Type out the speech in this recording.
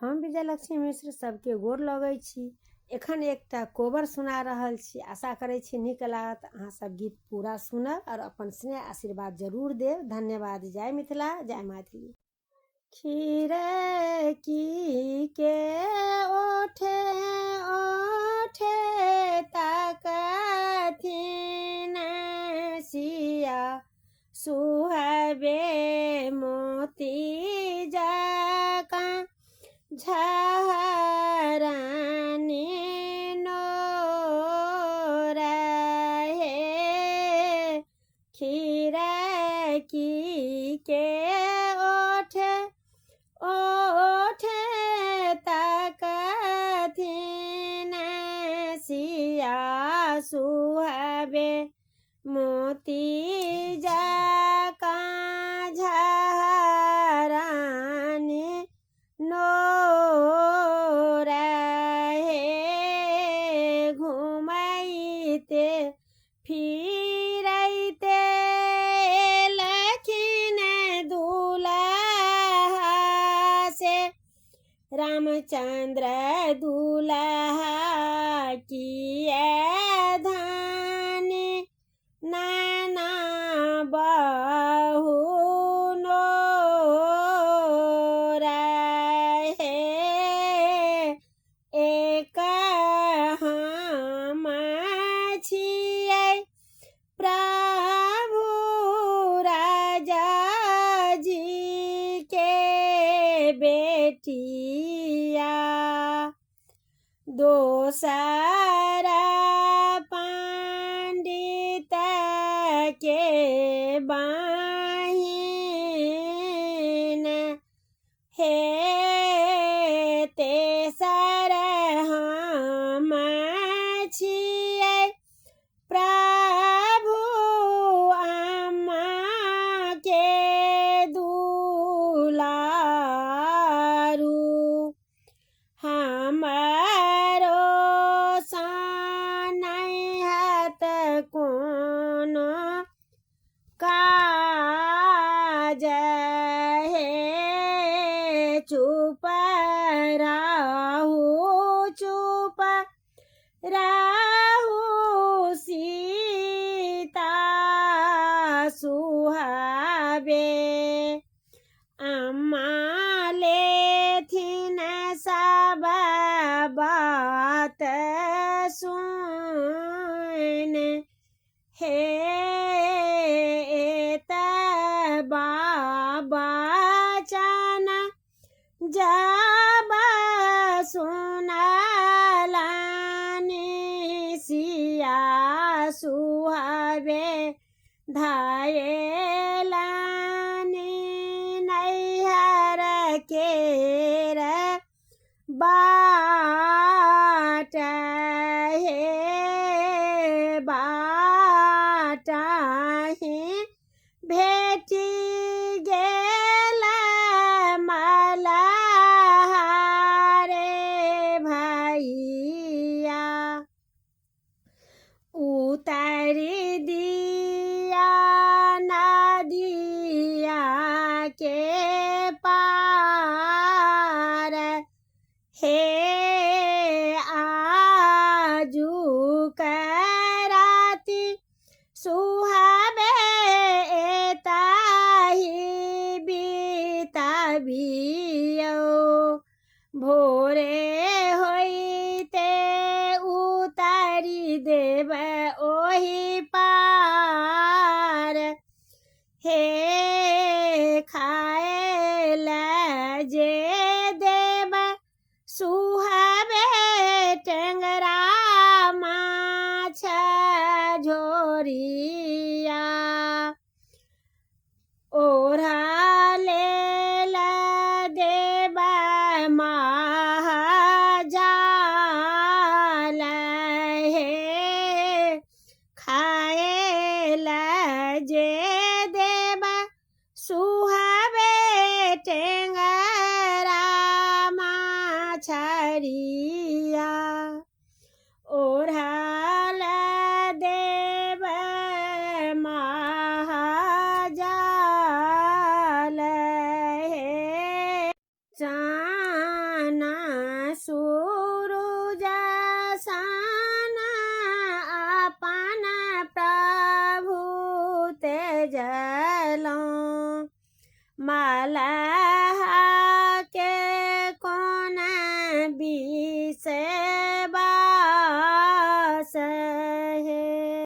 हम विजयलक्ष्मी मिश्र सबके गोर लगै छी। एखन एकटा कोबर सुना रहल छी, आशा करै छी नीक लागत। अहाँ सब गीत पूरा सुनब और अपन स्नेह आशीर्वाद जरूर देब। धन्यवाद। जय मिथिला, जय मैथिली। खीरकी के ओठे ओठे ताकथिन सिया सुहाबे मोती जकाँ झहरानी नोरा हे। खीरकी के ओठे ओठे ताकथिन सिया सुहाबे मोती जकाँ झहरानी नोरा हे। घुमैते फिरैते लखिन दुल्हा से रामचंद्र दुल्हा किए धानी नाना बहु नोरा हे। एक हम छियै प्रभु राजा जी के बेटिया, दोसरा पंडित के बहिन हे। तेसर हम छियै प्रभु अम्मा के दुलारू, हमारो सनैहत कोनो काज हे। चुप राहु सीता सुहाबे अम्मा लेथिन सब बात सुन हे। बचन जब सुनलनि सिया सुहाबे धायलनि नैहर केर बाट हे। बाटहि भेटि गेल मल्लाह रे भैया, उतारि दिया नदिया के पार हे। आजुक राति सुहाबे एताहि बिताबियौ, भोरे होइते उतारि देब ओहि पार हे। खाए ला जे देब सुहाबे टेंगरा माछ झोरिया, ओढ़ले ला देब महाजाल हे। खाए ला जे देब सुहाबे टेंगरा माछरिया, ओढ़ल देब महाजाल हे। चान देलौं। मलहा के कोना